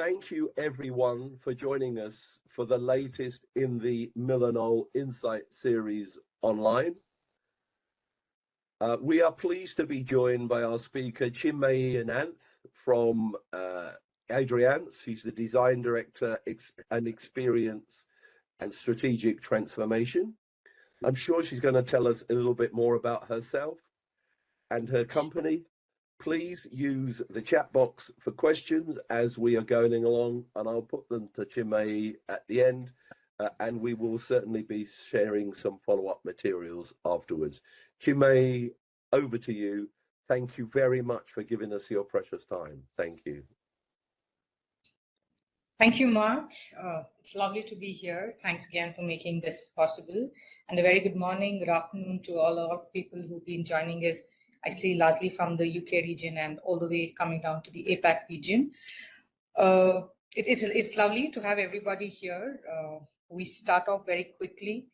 thank you everyone for joining us for the latest in the Millennial Insight series online. We are pleased to be joined by our speaker, Chinmayee Ananth from Adriance. He's the Design Director and Experience and Strategic Transformation. I'm sure she's going to tell us a little bit more about herself and her company. Please use the chat box for questions as we are going along, and I'll put them to Chinmayee at the end, and we will certainly be sharing some follow-up materials afterwards. Chinmayee, over to you. Thank you very much for giving us your precious time. Thank you. Thank you, Mark. It's lovely to be here. Thanks again for making this possible. And a very good morning, good afternoon to all of people who've been joining us. I see largely from the UK region and all the way coming down to the APAC region. It's lovely to have everybody here. We start off very quickly.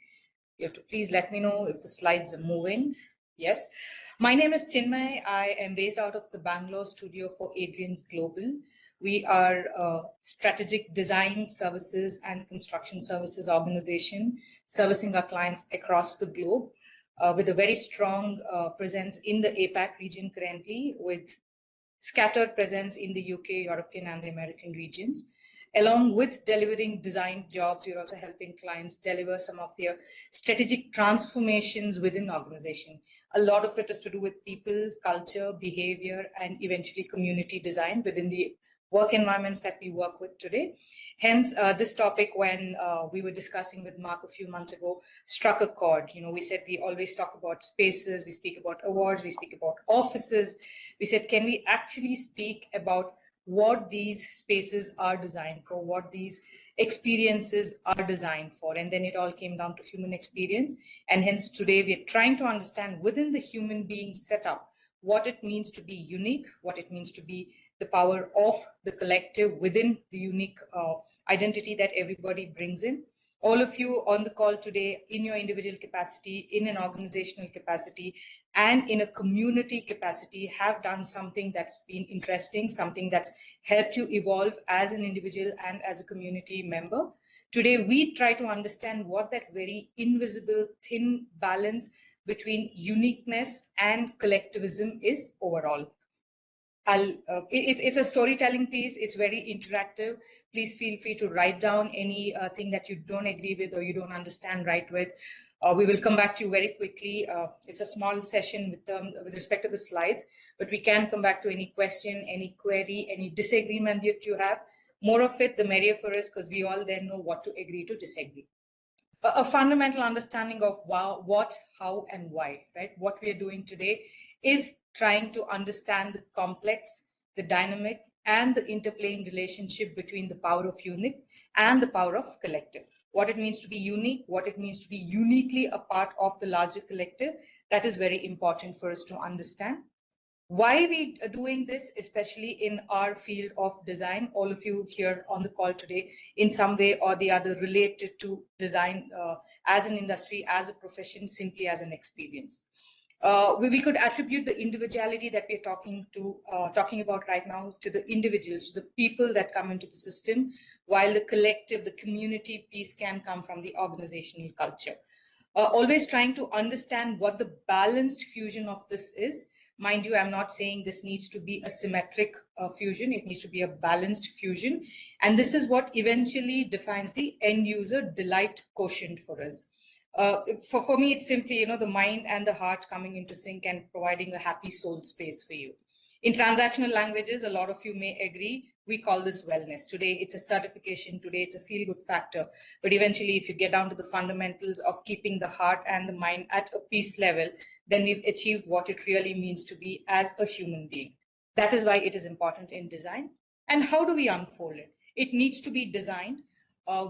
You have to please let me know if the slides are moving. Yes. My name is Chinmayee. I am based out of the Bangalore studio for Adriance Global. We are a strategic design services and construction services organization servicing our clients across the globe. With a very strong presence in the APAC region currently, with scattered presence in the UK, European, and the American regions. Along with delivering design jobs, we're also helping clients deliver some of their strategic transformations within the organization. A lot of it is to do with people, culture, behavior, and eventually community design within the work environments that we work with today. Hence, this topic, when we were discussing with Mark a few months ago, struck a chord. You know, we said we always talk about spaces, we speak about awards, we speak about offices. We said, can we actually speak about what these spaces are designed for, what these experiences are designed for? And then it all came down to human experience. And hence today we're trying to understand within the human being setup, what it means to be unique, what it means to be the power of the collective within the unique identity that everybody brings in. All of you on the call today, in your individual capacity, in an organizational capacity, and in a community capacity, have done something that's been interesting, something that's helped you evolve as an individual and as a community member. Today, we try to understand what that very invisible, thin balance between uniqueness and collectivism is overall. It's a storytelling piece. It's very interactive. Please feel free to write down any thing that you don't agree with or you don't understand right with. We will come back to you very quickly. It's a small session with respect to the slides, but we can come back to any question, any query, any disagreement that you have. More of it, the merrier for us, because we all then know what to agree to disagree. A fundamental understanding of what, how, and why, right? What we are doing today is trying to understand the complex, the dynamic, and the interplaying relationship between the power of unique and the power of collective. What it means to be unique, what it means to be uniquely a part of the larger collective, that is very important for us to understand. Why we are doing this, especially in our field of design, all of you here on the call today, in some way or the other related to design as an industry, as a profession, simply as an experience. We could attribute the individuality that we're talking about right now to the individuals, to the people that come into the system, while the collective, the community piece can come from the organizational culture. Always trying to understand what the balanced fusion of this is. Mind you, I'm not saying this needs to be a symmetric fusion. It needs to be a balanced fusion. And this is what eventually defines the end user delight quotient for us. For me, it's simply, the mind and the heart coming into sync and providing a happy soul space for you. In transactional languages, a lot of you may agree, we call this wellness. Today, it's a certification. Today, it's a feel-good factor. But eventually, if you get down to the fundamentals of keeping the heart and the mind at a peace level, then we've achieved what it really means to be as a human being. That is why it is important in design. And how do we unfold it? It needs to be designed.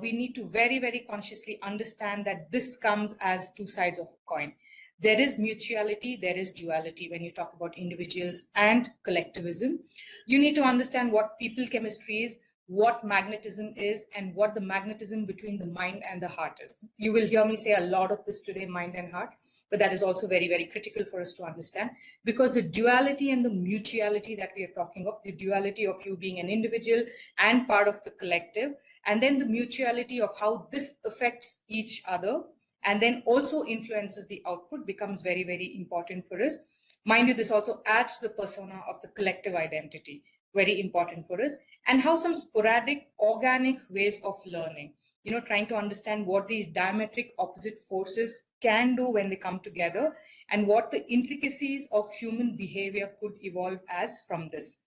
We need to very, very consciously understand that this comes as two sides of a coin. There is mutuality, there is duality when you talk about individuals and collectivism. You need to understand what people chemistry is, what magnetism is, and what the magnetism between the mind and the heart is. You will hear me say a lot of this today, mind and heart. but that is also very, very critical for us to understand, because the duality and the mutuality that we are talking of, the duality of you being an individual and part of the collective, and then the mutuality of how this affects each other and then also influences the output becomes very, very important for us. Mind you, this also adds to the persona of the collective identity, very important for us, and how some sporadic organic ways of learning, trying to understand what these diametric opposite forces can do when they come together and what the intricacies of human behavior could evolve as from this.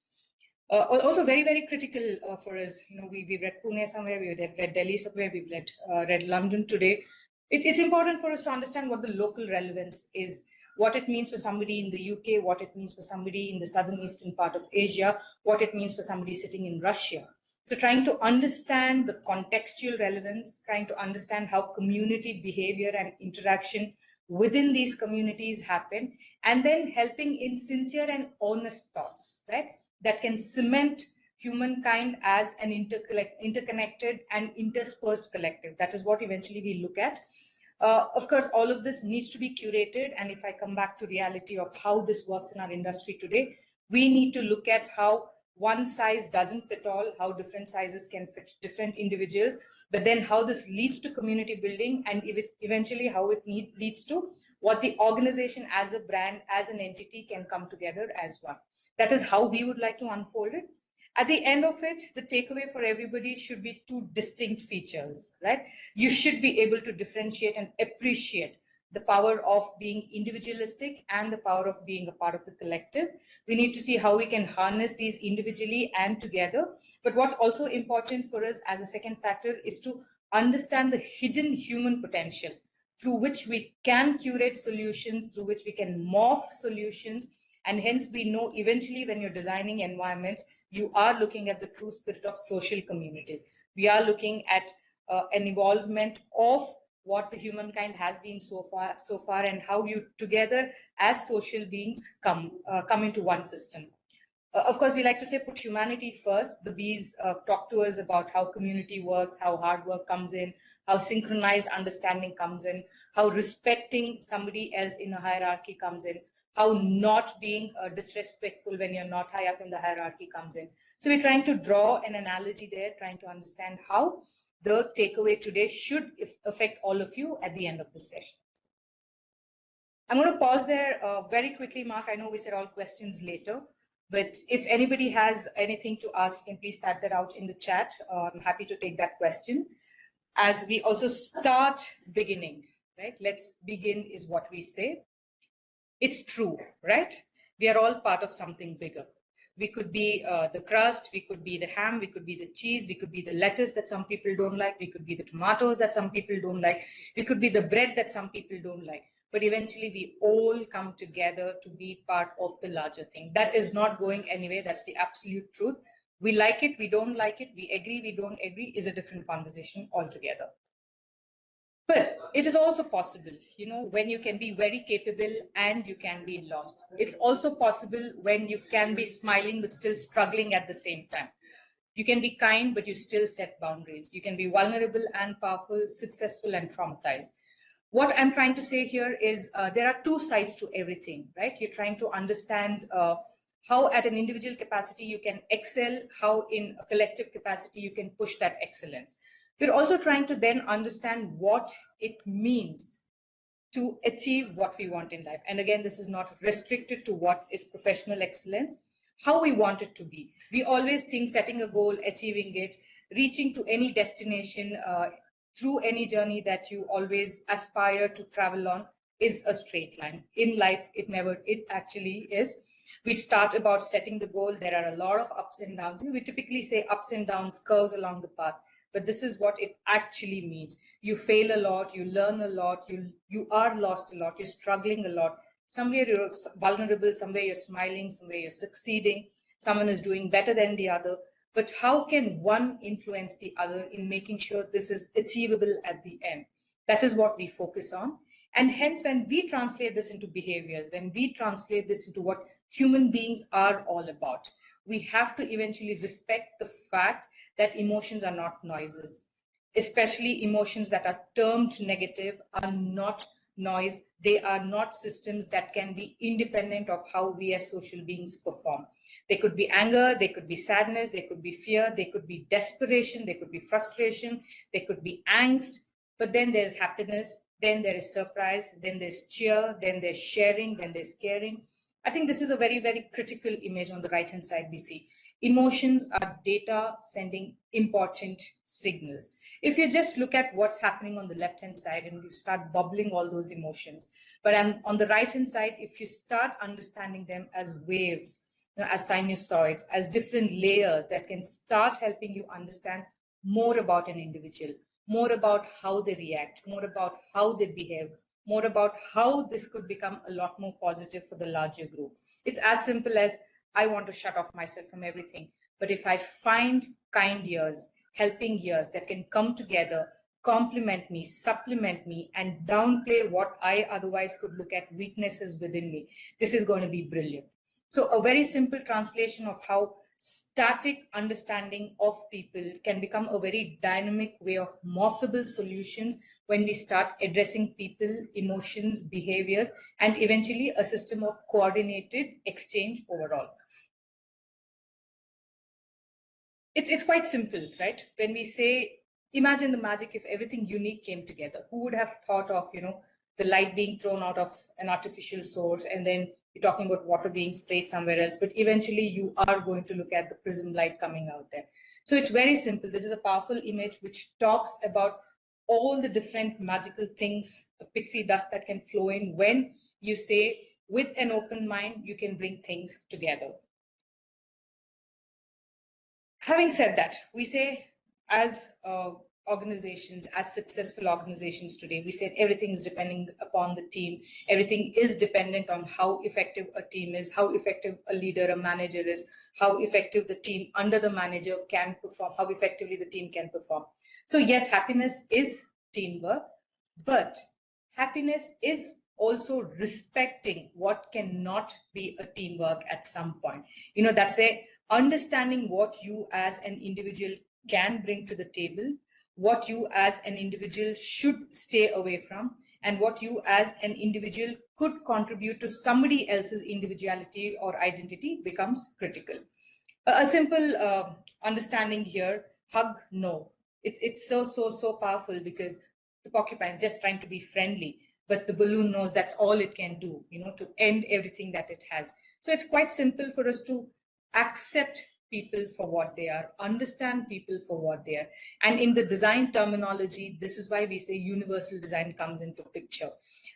Also very, very critical for us. We read Pune somewhere, we read Delhi somewhere, we've read London today. It's important for us to understand what the local relevance is, what it means for somebody in the UK, what it means for somebody in the southern eastern part of Asia, what it means for somebody sitting in Russia. So trying to understand the contextual relevance, trying to understand how community behavior and interaction within these communities happen, and then helping in sincere and honest thoughts, right? That can cement humankind as an interconnected and interspersed collective. That is what eventually we look at. Of course, all of this needs to be curated. And if I come back to reality of how this works in our industry today, we need to look at how one size doesn't fit all, how different sizes can fit different individuals, but then how this leads to community building and eventually how it leads to what the organization as a brand, as an entity can come together as one. That is how we would like to unfold it. At the end of it, the takeaway for everybody should be two distinct features, right? You should be able to differentiate and appreciate the power of being individualistic and the power of being a part of the collective. We need to see how we can harness these individually and together. But what's also important for us as a second factor is to understand the hidden human potential through which we can curate solutions, through which we can morph solutions. And hence we know eventually when you're designing environments, you are looking at the true spirit of social communities. We are looking at an evolvement of what the humankind has been so far, and how you together as social beings come into one system. Of course, we like to say put humanity first. The Bs talk to us about how community works, how hard work comes in, how synchronized understanding comes in, how respecting somebody else in a hierarchy comes in, how not being disrespectful when you're not high up in the hierarchy comes in. So we're trying to draw an analogy there, trying to understand how the takeaway today should affect all of you at the end of this session. I'm going to pause there very quickly, Mark. I know we said all questions later, but if anybody has anything to ask, you can please type that out in the chat. I'm happy to take that question. As we also start beginning, right? Let's begin is what we say. It's true, right? We are all part of something bigger. We could be the crust, we could be the ham, we could be the cheese, we could be the lettuce that some people don't like, we could be the tomatoes that some people don't like, we could be the bread that some people don't like. But eventually we all come together to be part of the larger thing. That is not going anywhere. That's the absolute truth. We like it, we don't like it, we agree, we don't agree, is a different conversation altogether. But it is also possible, when you can be very capable and you can be lost. It's also possible when you can be smiling but still struggling at the same time. You can be kind, but you still set boundaries. You can be vulnerable and powerful, successful and traumatized. What I'm trying to say here is there are two sides to everything, right? You're trying to understand how at an individual capacity you can excel, how in a collective capacity you can push that excellence. We're also trying to then understand what it means to achieve what we want in life. And again, this is not restricted to what is professional excellence, how we want it to be. We always think setting a goal, achieving it, reaching to any destination through any journey that you always aspire to travel on is a straight line. In life, it actually is. We start about setting the goal. There are a lot of ups and downs. We typically say ups and downs, curves along the path. But this is what it actually means. You fail a lot, you learn a lot, you are lost a lot, you're struggling a lot. Somewhere you're vulnerable, somewhere you're smiling, somewhere you're succeeding, someone is doing better than the other. But how can one influence the other in making sure this is achievable at the end? That is what we focus on. And hence, when we translate this into behaviors, when we translate this into what human beings are all about, we have to eventually respect the fact that emotions are not noises, especially emotions that are termed negative are not noise. They are not systems that can be independent of how we as social beings perform. They could be anger, they could be sadness, they could be fear, they could be desperation, they could be frustration, they could be angst. But then there's happiness, then there is surprise, then there's cheer, then there's sharing, then there's caring. I think this is a very, very critical image on the right-hand side we see. Emotions are data sending important signals. If you just look at what's happening on the left-hand side and you start bubbling all those emotions, but on the right-hand side, if you start understanding them as waves, as sinusoids, as different layers that can start helping you understand more about an individual, more about how they react, more about how they behave, more about how this could become a lot more positive for the larger group. It's as simple as, I want to shut off myself from everything. But if I find kind ears, helping ears that can come together, complement me, supplement me, and downplay what I otherwise could look at weaknesses within me, this is going to be brilliant. So a very simple translation of how static understanding of people can become a very dynamic way of morphable solutions when we start addressing people, emotions, behaviors, and eventually a system of coordinated exchange overall. It's quite simple, right? When we say, imagine the magic if everything unique came together. Who would have thought of, the light being thrown out of an artificial source, and then you're talking about water being sprayed somewhere else, but eventually you are going to look at the prism light coming out there. So it's very simple. This is a powerful image which talks about all the different magical things, the pixie dust that can flow in when you say, with an open mind, you can bring things together. Having said that, we say as organizations, as successful organizations today, we said everything is depending upon the team. Everything is dependent on how effective a team is, how effective a leader, a manager is, how effective the team under the manager can perform, how effectively the team can perform. So yes, happiness is teamwork, but happiness is also respecting what cannot be a teamwork at some point. That's where understanding what you as an individual can bring to the table, what you as an individual should stay away from, and what you as an individual could contribute to somebody else's individuality or identity becomes critical. A simple understanding here, hug no. It's so powerful because the porcupine is just trying to be friendly, but the balloon knows that's all it can do, to end everything that it has. So it's quite simple for us to accept people for what they are, understand people for what they are. And in the design terminology, this is why we say universal design comes into picture.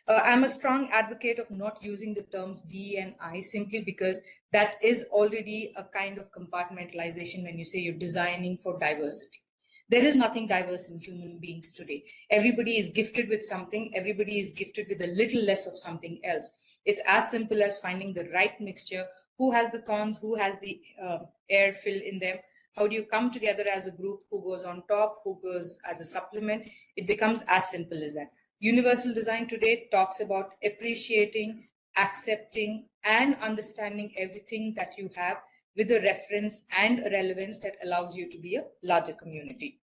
I'm a strong advocate of not using the terms D and I simply because that is already a kind of compartmentalization when you say you're designing for diversity. There is nothing diverse in human beings today. Everybody is gifted with something. Everybody is gifted with a little less of something else. It's as simple as finding the right mixture. Who has the thorns? Who has the air fill in them? How do you come together as a group? Who goes on top? Who goes as a supplement? It becomes as simple as that. Universal design today talks about appreciating, accepting, and understanding everything that you have with a reference and a relevance that allows you to be a larger community.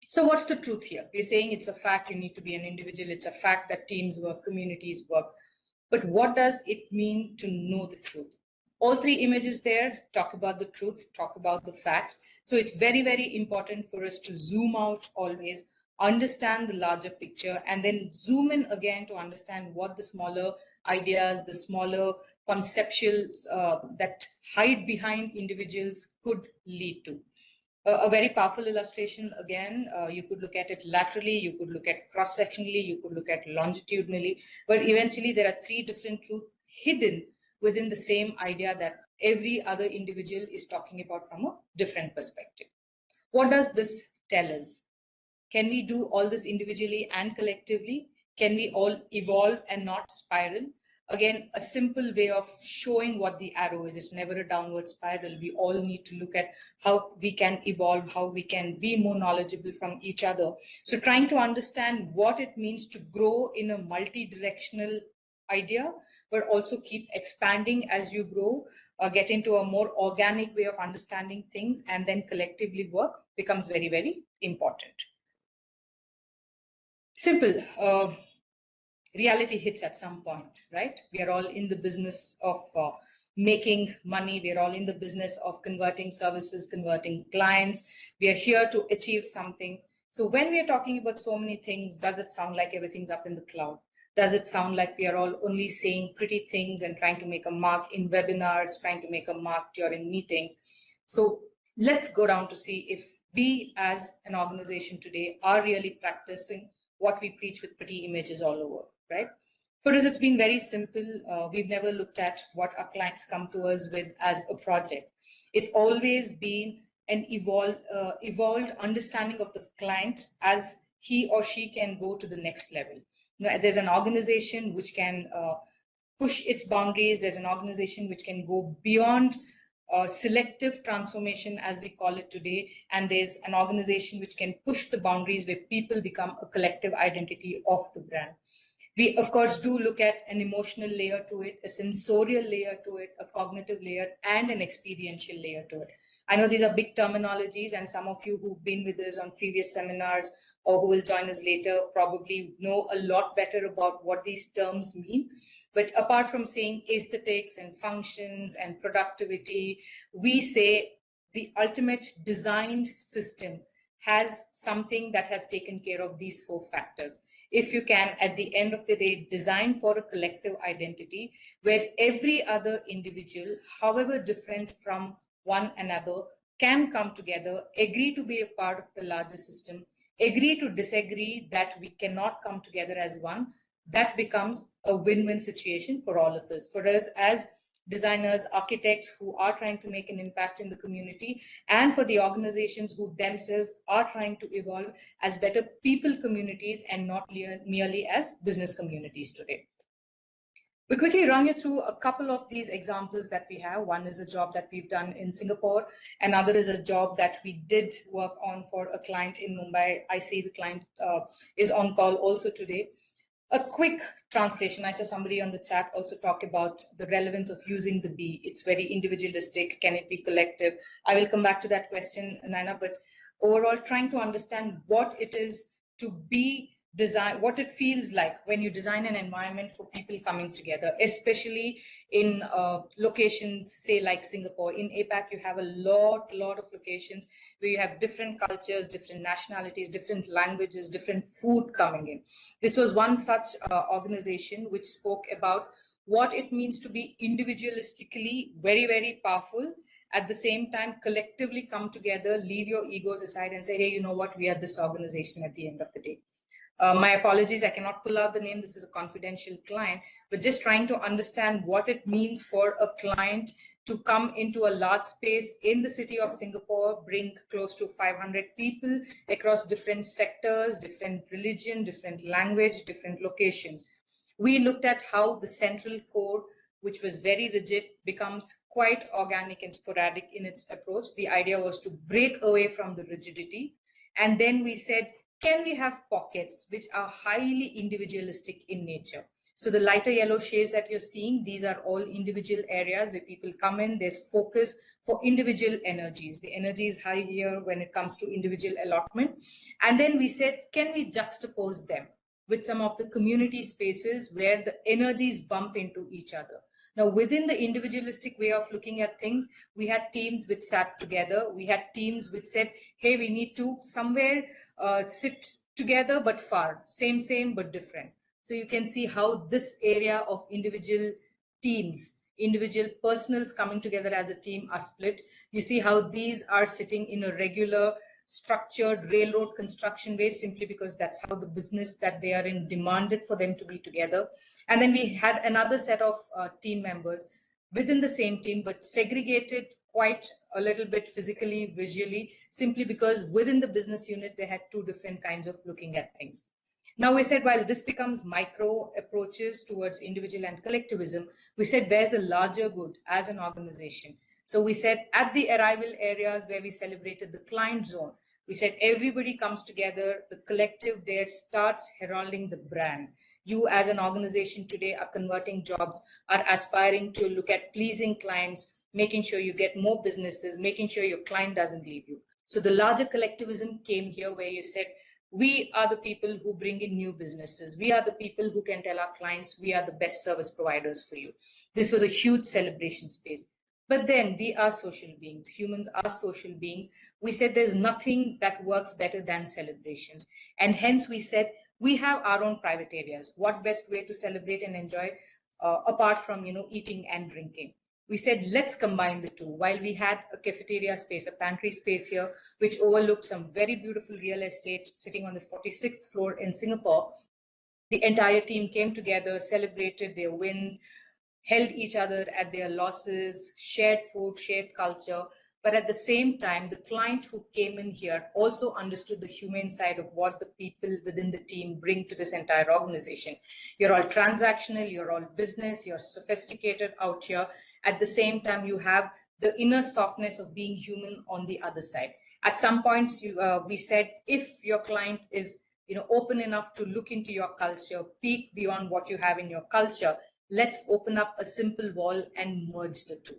So what's the truth here? We're saying it's a fact you need to be an individual. It's a fact that teams work, communities work. But what does it mean to know the truth? All three images there talk about the truth, talk about the facts. So it's very, very important for us to zoom out always, understand the larger picture, and then zoom in again to understand what the smaller ideas, the smaller conceptuals that hide behind individuals could lead to. A very powerful illustration, again, you could look at it laterally, you could look at cross-sectionally, you could look at longitudinally, but eventually there are three different truths hidden within the same idea that every other individual is talking about from a different perspective. What does this tell us? Can we do all this individually and collectively? Can we all evolve and not spiral? Again, a simple way of showing what the arrow is. It's never a downward spiral. We all need to look at how we can evolve, how we can be more knowledgeable from each other. So trying to understand what it means to grow in a multi-directional idea, but also keep expanding as you grow, get into a more organic way of understanding things, and then collectively work becomes very, very important. Simple. reality hits at some point, right? We are all in the business of making money. We are all in the business of converting services, converting clients. We are here to achieve something. So when we are talking about so many things, does it sound like everything's up in the cloud? Does it sound like we are all only saying pretty things and trying to make a mark in webinars, trying to make a mark during meetings? So let's go down to see if we as an organization today are really practicing what we preach with pretty images all over, right? For us, it's been very simple. We've never looked at what our clients come to us with as a project. It's always been an evolved understanding of the client as he or she can go to the next level. Now, there's an organization which can push its boundaries. There's an organization which can go beyond selective transformation, as we call it today. And there's an organization which can push the boundaries where people become a collective identity of the brand. We, of course, do look at an emotional layer to it, a sensorial layer to it, a cognitive layer, and an experiential layer to it. I know these are big terminologies, and some of you who've been with us on previous seminars or who will join us later probably know a lot better about what these terms mean. But apart from saying aesthetics and functions and productivity, we say the ultimate designed system has something that has taken care of these four factors. If you can, at the end of the day, design for a collective identity where every other individual, however different from one another, can come together, agree to be a part of the larger system, agree to disagree that we cannot come together as one, that becomes a win-win situation for all of us. For us as designers, architects who are trying to make an impact in the community, and for the organizations who themselves are trying to evolve as better people communities and not merely as business communities today. We quickly run you through a couple of these examples that we have. One is a job that we've done in Singapore. Another is a job that we did work on for a client in Mumbai. I see the client is on call also today. A quick translation. I saw somebody on the chat also talk about the relevance of using the be. It's very individualistic. Can it be collective? I will come back to that question, Naina, but overall trying to understand what it is to be design, what it feels like when you design an environment for people coming together, especially in locations, say like Singapore. In APAC, you have a lot of locations where you have different cultures, different nationalities, different languages, different food coming in. This was one such organization which spoke about what it means to be individualistically very powerful, at the same time collectively come together, leave your egos aside and say, hey, you know what, we are this organization at the end of the day. My apologies, I cannot pull out the name. This is a confidential client, but just trying to understand what it means for a client to come into a large space in the city of Singapore, bring close to 500 people across different sectors, different religion, different language, different locations. We looked at how the central core, which was very rigid, becomes quite organic and sporadic in its approach. The idea was to break away from the rigidity. And then we said, can we have pockets which are highly individualistic in nature? So the lighter yellow shades that you're seeing, these are all individual areas where people come in. There's focus for individual energies. The energy is high here when it comes to individual allotment. And then we said, can we juxtapose them with some of the community spaces where the energies bump into each other? Now, within the individualistic way of looking at things, we had teams which sat together. We had teams which said, hey, we need to somewhere sit together but far, same but different. So you can see how this area of individual teams, individual personals coming together as a team are split. You see how these are sitting in a regular structured railroad construction way, simply because that's how the business that they are in demanded for them to be together. And then we had another set of team members within the same team, but segregated quite a little bit physically, visually, simply because within the business unit, they had two different kinds of looking at things. Now we said, while this becomes micro approaches towards individual and collectivism, we said, where's the larger good as an organization? So we said at the arrival areas where we celebrated the client zone, we said everybody comes together, the collective there starts heralding the brand. You as an organization today are converting jobs, are aspiring to look at pleasing clients, making sure you get more businesses, making sure your client doesn't leave you. So the larger collectivism came here where you said, We are the people who bring in new businesses. We are the people who can tell our clients, we are the best service providers for you. This was a huge celebration space. But then we are social beings. Humans are social beings. We said there's nothing that works better than celebrations. And hence we said we have our own private areas. What best way to celebrate and enjoy apart from, eating and drinking? We said, let's combine the two. While we had a cafeteria space, a pantry space here, which overlooked some very beautiful real estate sitting on the 46th floor in Singapore, the entire team came together, celebrated their wins, held each other at their losses, shared food, shared culture. But at the same time, the client who came in here also understood the humane side of what the people within the team bring to this entire organization. You're all transactional, you're all business, you're sophisticated out here. At the same time, you have the inner softness of being human on the other side. At some points, we said, if your client is open enough to look into your culture, peek beyond what you have in your culture, let's open up a simple wall and merge the two.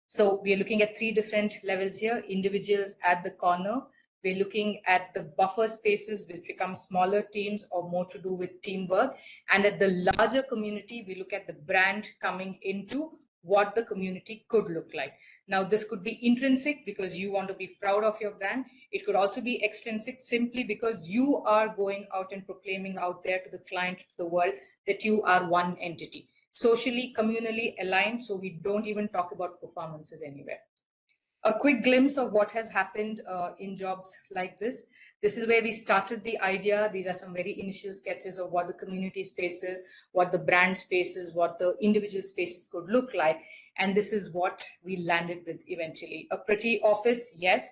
So we are looking at 3 different levels here. Individuals at the corner. We're looking at the buffer spaces, which become smaller teams or more to do with teamwork. And at the larger community, we look at the brand coming into what the community could look like. Now, this could be intrinsic because you want to be proud of your brand. It could also be extrinsic simply because you are going out and proclaiming out there to the client, to the world, that you are one entity. Socially, communally aligned, so we don't even talk about performances anywhere. A quick glimpse of what has happened in jobs like this. This is where we started the idea. These are some very initial sketches of what the community spaces, what the brand spaces, what the individual spaces could look like. And this is what we landed with eventually. A pretty office, yes.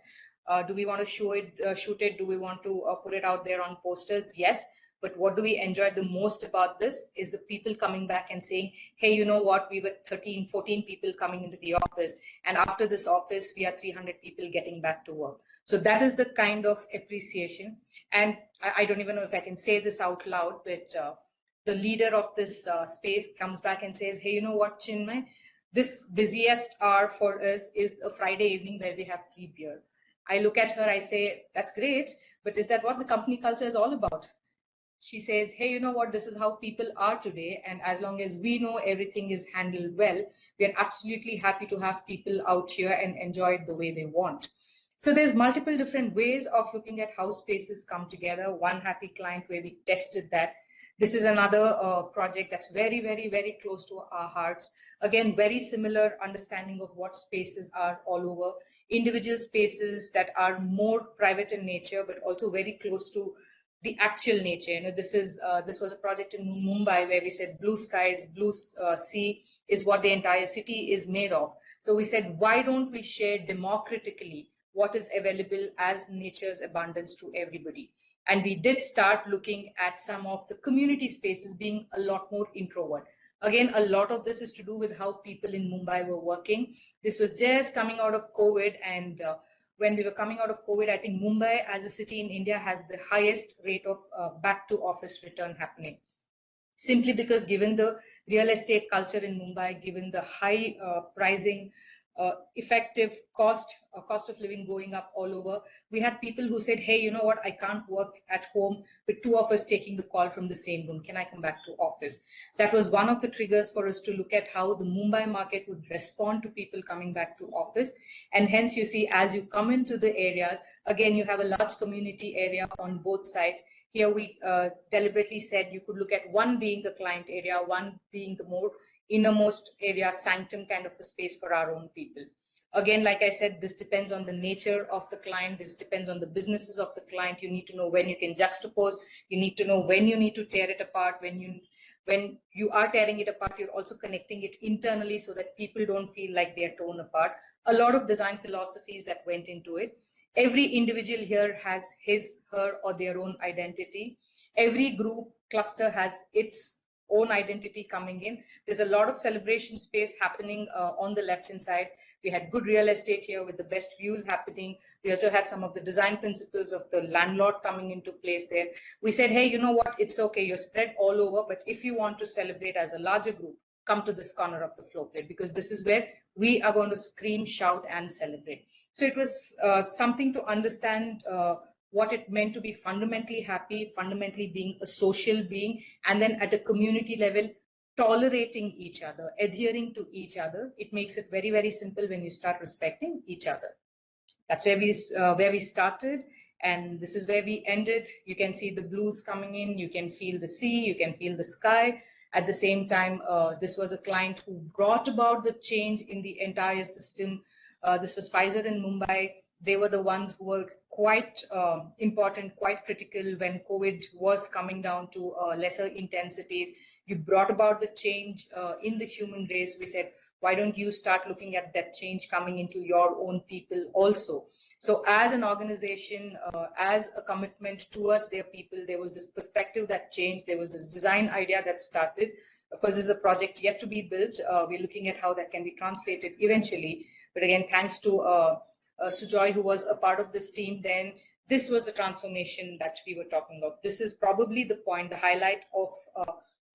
Do we want to shoot it? Do we want to put it out there on posters? Yes. But what do we enjoy the most about this is the people coming back and saying, hey, you know what, we were 13, 14 people coming into the office. And after this office, we are 300 people getting back to work. So that is the kind of appreciation. And I don't even know if I can say this out loud, but the leader of this space comes back and says, hey, you know what, Chinmayee, this busiest hour for us is a Friday evening where we have free beer. I look at her, I say, that's great, but is that what the company culture is all about? She says, hey, you know what, this is how people are today. And as long as we know everything is handled well, we're absolutely happy to have people out here and enjoy it the way they want. So there's multiple different ways of looking at how spaces come together. One happy client where we tested that. This is another project that's very, very, very close to our hearts. Again, very similar understanding of what spaces are all over. Individual spaces that are more private in nature, but also very close to the actual nature. This was a project in Mumbai where we said blue skies, blue sea is what the entire city is made of. So we said, why don't we share democratically what is available as nature's abundance to everybody? And we did start looking at some of the community spaces being a lot more introvert. Again, a lot of this is to do with how people in Mumbai were working. This was just coming out of COVID, and when we were coming out of COVID, I think Mumbai as a city in India has the highest rate of back to office return happening. Simply because given the real estate culture in Mumbai, given the high pricing, effective cost of living going up all over, we had people who said, hey, you know what, I can't work at home with 2 of us taking the call from the same room. Can I come back to office? That was one of the triggers for us to look at how the Mumbai market would respond to people coming back to office. And hence you see, as you come into the areas, again, you have a large community area on both sides. Here we deliberately said you could look at one being the client area, one being the more innermost area, sanctum kind of a space for our own people. Again, like I said, this depends on the nature of the client. This depends on the businesses of the client. You need to know when you can juxtapose. You need to know when you need to tear it apart. When you are tearing it apart, you're also connecting it internally so that people don't feel like they're torn apart. A lot of design philosophies that went into it. Every individual here has his, her, or their own identity. Every group cluster has its own identity coming in. There's a lot of celebration space happening on the left-hand side. We had good real estate here with the best views happening. We also had some of the design principles of the landlord coming into place there. We said, hey, you know what, it's okay, you're spread all over, but if you want to celebrate as a larger group, come to this corner of the floor plate, because this is where we are going to scream, shout, and celebrate. So it was something to understand what it meant to be fundamentally happy, fundamentally being a social being, and then at a community level, tolerating each other, adhering to each other. It makes it very, very simple when you start respecting each other. That's where we started, and this is where we ended. You can see the blues coming in, you can feel the sea, you can feel the sky. At the same time, this was a client who brought about the change in the entire system. This was Pfizer in Mumbai. They were the ones who were quite important, quite critical when COVID was coming down to lesser intensities. You brought about the change in the human race. We said, why don't you start looking at that change coming into your own people also? So as an organization, as a commitment towards their people, there was this perspective that changed. There was this design idea that started. Of course, this is a project yet to be built. We're looking at how that can be translated eventually. But again, thanks to Sujoy, who was a part of this team then, this was the transformation that we were talking of. This is probably the point, the highlight of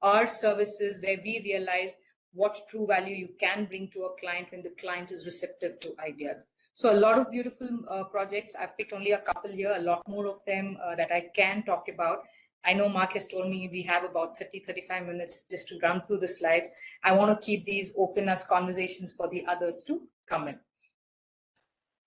our services, where we realized what true value you can bring to a client when the client is receptive to ideas. So a lot of beautiful projects. I've picked only a couple here, a lot more of them that I can talk about. I know Mark has told me we have about 30-35 minutes just to run through the slides. I want to keep these open as conversations for the others to come in.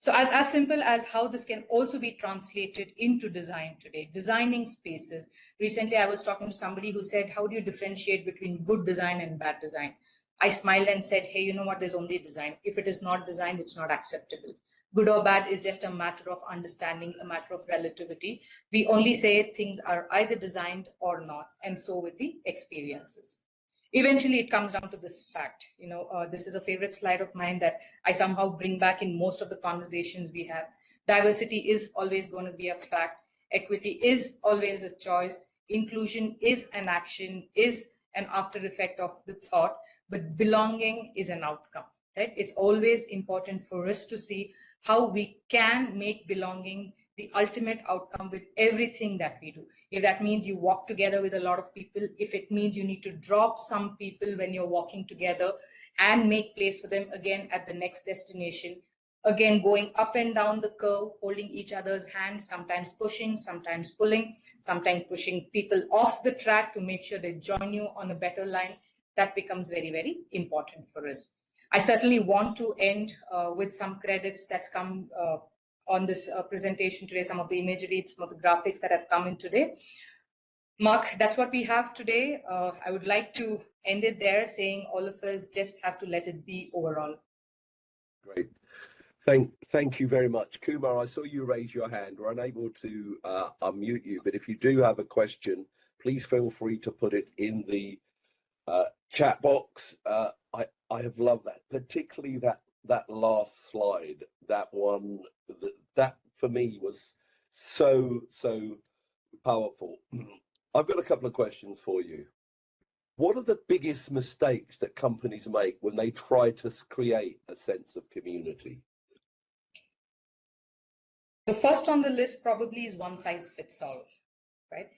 So as simple as how this can also be translated into design today, designing spaces. Recently, I was talking to somebody who said, how do you differentiate between good design and bad design? I smiled and said, hey, you know what, there's only design. If it is not designed, it's not acceptable. Good or bad is just a matter of understanding, a matter of relativity. We only say things are either designed or not, and so with the experiences. Eventually, it comes down to this fact. This is a favorite slide of mine that I somehow bring back in most of the conversations we have. Diversity is always going to be a fact. Equity is always a choice. Inclusion is an action, is an after effect of the thought, but belonging is an outcome, right? It's always important for us to see how we can make belonging the ultimate outcome with everything that we do. If that means you walk together with a lot of people, if it means you need to drop some people when you're walking together and make place for them again at the next destination, again, going up and down the curve, holding each other's hands, sometimes pushing, sometimes pulling, sometimes pushing people off the track to make sure they join you on a better line, that becomes very, very important for us. I certainly want to end with some credits that's come on this presentation today, some of the imagery, some of the graphics that have come in today. Mark, that's what we have today. I would like to end it there, saying all of us just have to let it be overall. Great. Thank you very much. Kumar, I saw you raise your hand. We're unable to unmute you, but if you do have a question, please feel free to put it in the chat box. I have loved that, particularly that last slide. That one, that for me was so powerful. I've got a couple of questions for you. What are the biggest mistakes that companies make when they try to create a sense of community? The first on the list probably is one size fits all, right?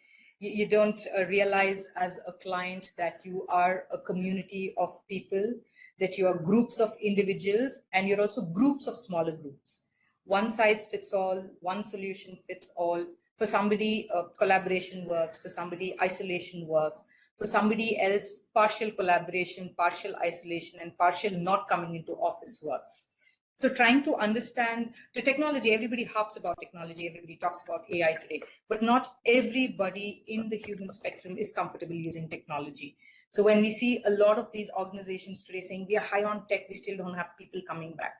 You don't realize as a client that you are a community of people, that you are groups of individuals, and you're also groups of smaller groups. One size fits all, one solution fits all. For somebody, collaboration works. For somebody, isolation works. For somebody else, partial collaboration, partial isolation, and partial not coming into office works. So trying to understand the technology, everybody harps about technology, everybody talks about AI today, but not everybody in the human spectrum is comfortable using technology. So when we see a lot of these organizations today saying we are high on tech, we still don't have people coming back.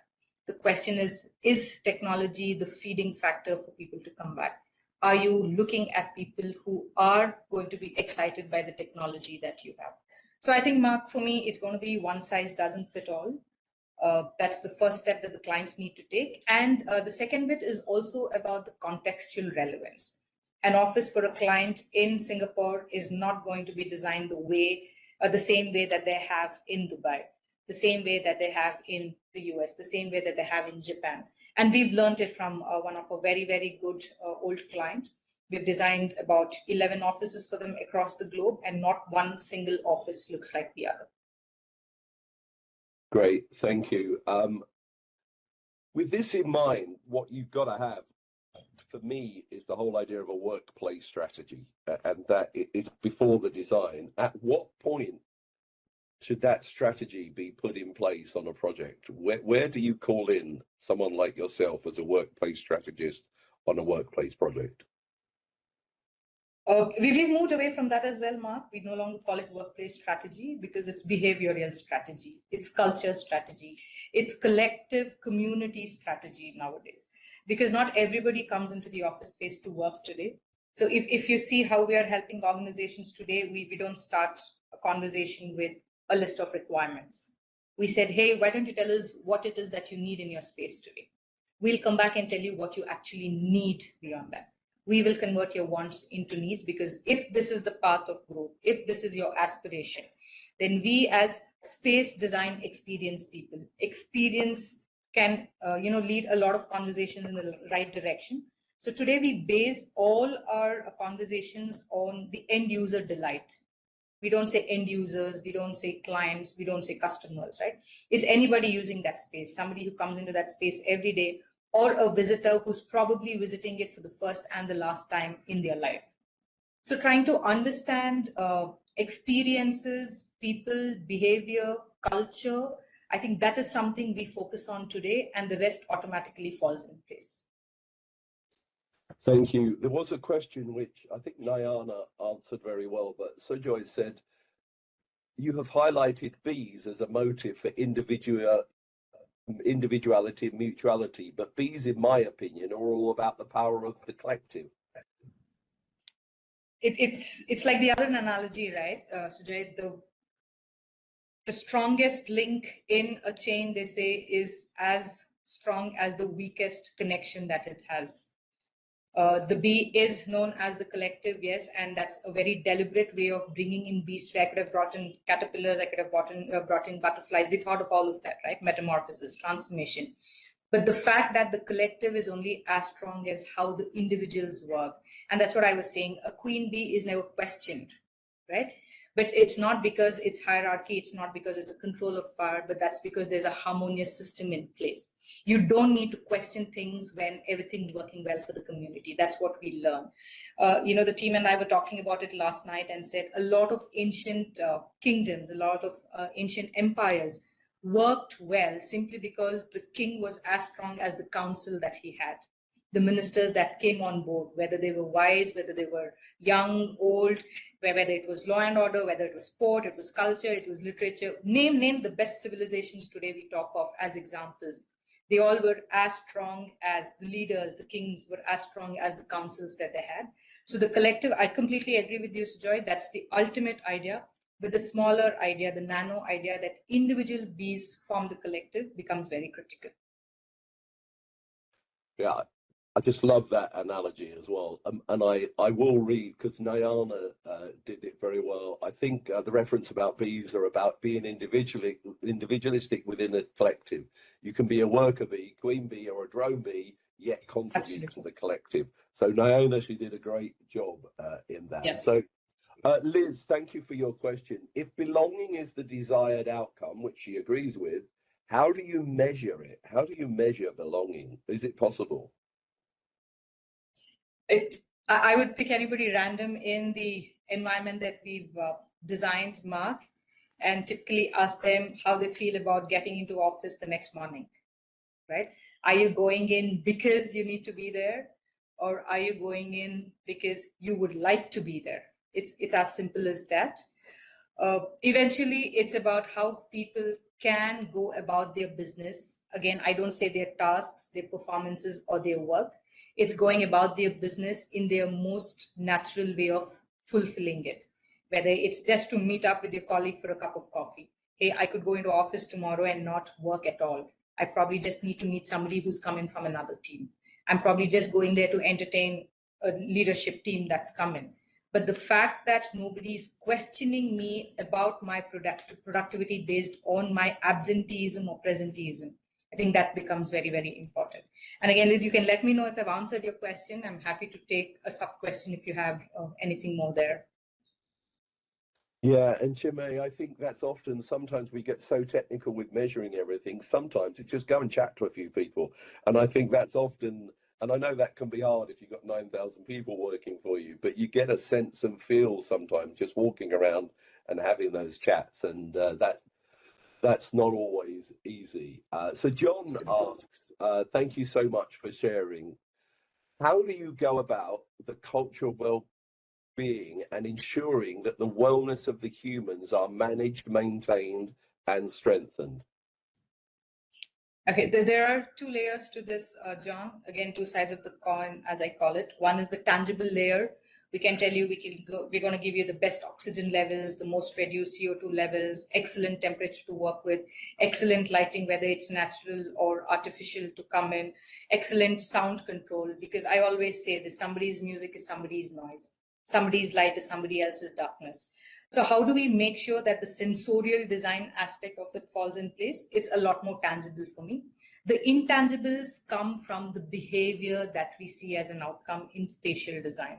The question is technology the feeding factor for people to come back? Are you looking at people who are going to be excited by the technology that you have? So I think, Mark, for me, it's going to be one size doesn't fit all. That's the first step that the clients need to take. And the second bit is also about the contextual relevance. An office for a client in Singapore is not going to be designed the same way that they have in Dubai, the same way that they have in the US, the same way that they have in Japan. And we've learned it from one of our very, very good old clients. We've designed about 11 offices for them across the globe, and not one single office looks like the other. Great, thank you. With this in mind, what you've got to have for me is the whole idea of a workplace strategy, and that it's before the design. At what point should that strategy be put in place on a project? Where do you call in someone like yourself as a workplace strategist on a workplace project? We've moved away from that as well, Mark. We no longer call it workplace strategy because it's behavioral strategy, it's culture strategy, it's collective community strategy nowadays. Because not everybody comes into the office space to work today. So if you see how we are helping organizations today, we don't start a conversation with a list of requirements. We said, hey, why don't you tell us what it is that you need in your space today? We'll come back and tell you what you actually need beyond that. We will convert your wants into needs, because if this is the path of growth, if this is your aspiration, then we as space design experience people, experience can lead a lot of conversations in the right direction. So today we base all our conversations on the end user delight. We don't say end users, we don't say clients, we don't say customers, right? It's anybody using that space, somebody who comes into that space every day, or a visitor who's probably visiting it for the first and the last time in their life. So trying to understand experiences, people, behavior, culture, I think that is something we focus on today, and the rest automatically falls in place. Thank you. There was a question which I think Nayana answered very well, but Sujoy said, you have highlighted bees as a motive for individuality and mutuality, but bees, in my opinion, are all about the power of the collective. It's like the other analogy, right, Sujay? The strongest link in a chain, they say, is as strong as the weakest connection that it has. The bee is known as the collective, yes, and that's a very deliberate way of bringing in bees. I could have brought in caterpillars, I could have brought in butterflies. They thought of all of that, right? Metamorphosis, transformation. But the fact that the collective is only as strong as how the individuals work. And that's what I was saying. A queen bee is never questioned, right? But it's not because it's hierarchy, it's not because it's a control of power, but that's because there's a harmonious system in place. You don't need to question things when everything's working well for the community. That's what we learn. The team and I were talking about it last night and said a lot of ancient kingdoms, a lot of ancient empires worked well simply because the king was as strong as the council that he had. The ministers that came on board, whether they were wise, whether they were young, old, whether it was law and order, whether it was sport, it was culture, it was literature, name the best civilizations today we talk of as examples. They all were as strong as the leaders, the kings were as strong as the councils that they had. So the collective, I completely agree with you, Sujoy, that's the ultimate idea. But the smaller idea, the nano idea that individual bees form the collective becomes very critical. Yeah, I just love that analogy as well. And I will read, because Nayana did it very well. I think the reference about bees are about being individualistic within a collective. You can be a worker bee, queen bee, or a drone bee, yet contribute to the collective. So Nayana, she did a great job in that. Yes. So Liz, thank you for your question. If belonging is the desired outcome, which she agrees with, how do you measure it? How do you measure belonging? Is it possible? I would pick anybody random in the environment that we've designed, Mark, and typically ask them how they feel about getting into office the next morning, right? Are you going in because you need to be there, or are you going in because you would like to be there? It's as simple as that. Eventually, it's about how people can go about their business. Again, I don't say their tasks, their performances, or their work. It's going about their business in their most natural way of fulfilling it. Whether it's just to meet up with your colleague for a cup of coffee. Hey, I could go into office tomorrow and not work at all. I probably just need to meet somebody who's coming from another team. I'm probably just going there to entertain a leadership team that's coming. But the fact that nobody's questioning me about my productivity based on my absenteeism or presenteeism, I think that becomes very, very important. And again, Liz, you can let me know if I've answered your question. I'm happy to take a sub question if you have anything more there. Yeah, and Chinmayee, I think that's often, sometimes we get so technical with measuring everything. Sometimes it's just go and chat to a few people. And I think that's often And I know that can be hard if you've got 9,000 people working for you, but you get a sense and feel sometimes just walking around and having those chats, and that's not always easy. So John asks, thank you so much for sharing. How do you go about the cultural well-being and ensuring that the wellness of the humans are managed, maintained, and strengthened? Okay, there are two layers to this, John. Again, two sides of the coin, as I call it. One is the tangible layer. We can tell you we're going to give you the best oxygen levels, the most reduced CO2 levels, excellent temperature to work with, excellent lighting, whether it's natural or artificial to come in, excellent sound control. Because I always say this, somebody's music is somebody's noise, somebody's light is somebody else's darkness. So how do we make sure that the sensorial design aspect of it falls in place? It's a lot more tangible for me. The intangibles come from the behavior that we see as an outcome in spatial design.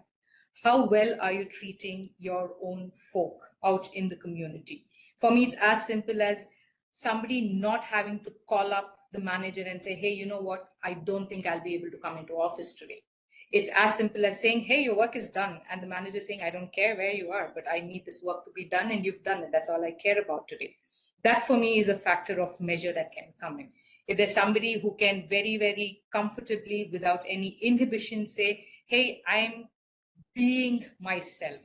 How well are you treating your own folk out in the community? For me, it's as simple as somebody not having to call up the manager and say, hey, you know what? I don't think I'll be able to come into office today. It's as simple as saying, hey, your work is done. And the manager saying, I don't care where you are, but I need this work to be done and you've done it. That's all I care about today. That for me is a factor of measure that can come in. If there's somebody who can very, very comfortably, without any inhibition, say, hey, I'm being myself.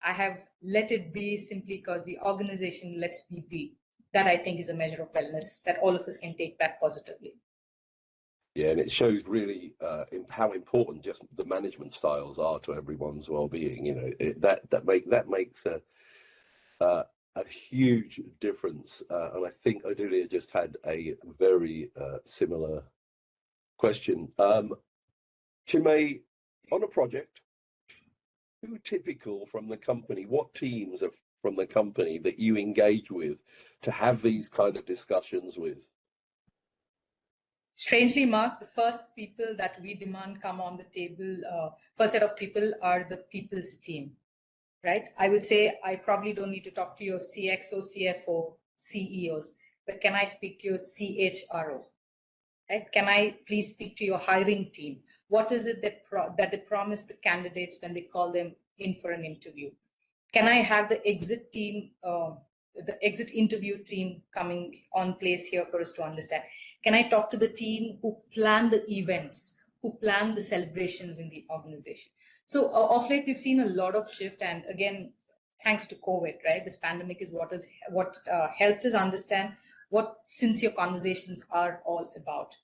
I have let it be simply because the organization lets me be. That I think is a measure of wellness that all of us can take back positively. Yeah, and it shows really how important just the management styles are to everyone's well-being. You know, that makes a huge difference. And I think Odulia just had a very similar question. Chinmayee, on a project, who typical from the company? What teams are from the company that you engage with to have these kind of discussions with? Strangely, Mark, the first people that we demand come on the table, first set of people are the people's team, right? I would say I probably don't need to talk to your CXO, CFO, CEOs, but can I speak to your CHRO, right? Can I please speak to your hiring team? What is it that they promise the candidates when they call them in for an interview? Can I have the exit team, the exit interview team coming on place here for us to understand? Can I talk to the team who plan the events, who plan the celebrations in the organization? So of late, we've seen a lot of shift. And again, thanks to COVID, right? This pandemic is what helped us understand what sincere conversations are all about.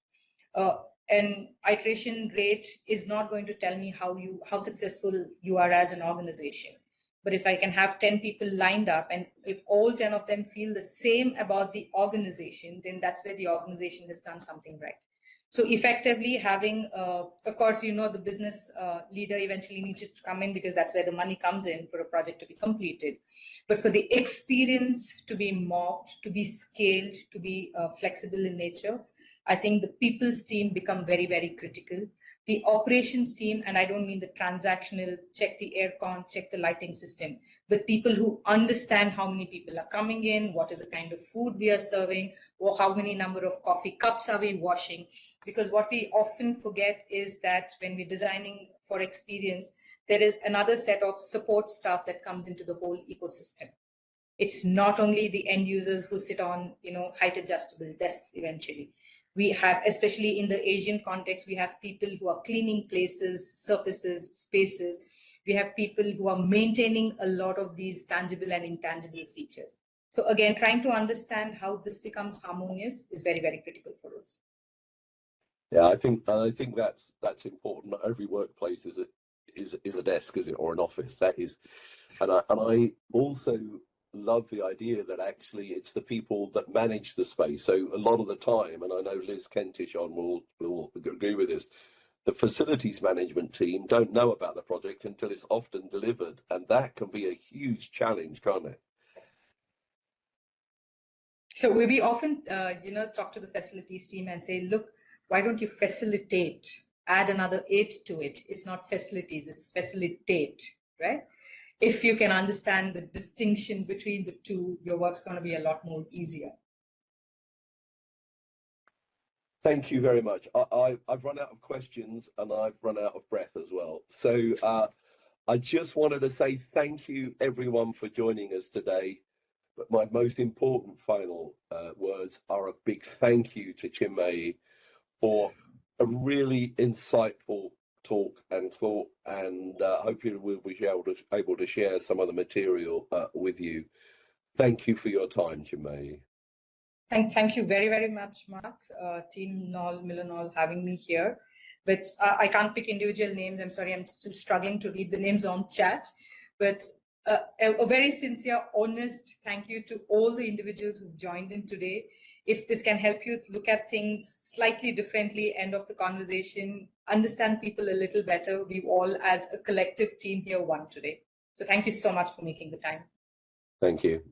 An iteration rate is not going to tell me how successful you are as an organization. But if I can have 10 people lined up, and if all 10 of them feel the same about the organization, then that's where the organization has done something right. So effectively having, of course, the business leader eventually needs to come in because that's where the money comes in for a project to be completed. But for the experience to be morphed, to be scaled, to be flexible in nature, I think the people's team become very, very critical. The operations team, and I don't mean the transactional, check the aircon, check the lighting system, but people who understand how many people are coming in, what is the kind of food we are serving, or how many number of coffee cups are we washing. Because what we often forget is that when we're designing for experience, there is another set of support staff that comes into the whole ecosystem. It's not only the end users who sit on, height adjustable desks eventually. We have, especially in the Asian context, we have people who are cleaning places, surfaces, spaces. We have people who are maintaining a lot of these tangible and intangible features. So again, trying to understand how this becomes harmonious is very, very critical for us. Yeah, I think that's important. Not every workplace is a desk, is it, or an office? That is, and I also love the idea that actually it's the people that manage the space. So a lot of the time, and I know Liz Kentish will agree with this, the facilities management team don't know about the project until it's often delivered, and that can be a huge challenge, can't it? So we often, talk to the facilities team and say, look, why don't you facilitate? Add another 8 to it. It's not facilities, it's facilitate, right? If you can understand the distinction between the two, your work's going to be a lot more easier. Thank you very much. I've run out of questions and I've run out of breath as well. So I just wanted to say thank you everyone for joining us today. But my most important final words are a big thank you to Chinmayee for a really insightful talk and thought, and hopefully we'll be able to share some of the material with you. Thank you for your time, Chinmayee. Thank you very, very much, Mark, Team Noll, Millenol, having me here. But I can't pick individual names. I'm sorry, I'm still struggling to read the names on chat. But a very sincere, honest thank you to all the individuals who've joined in today. If this can help you look at things slightly differently, end of the conversation, understand people a little better, we've all as a collective team here won today. So thank you so much for making the time. Thank you.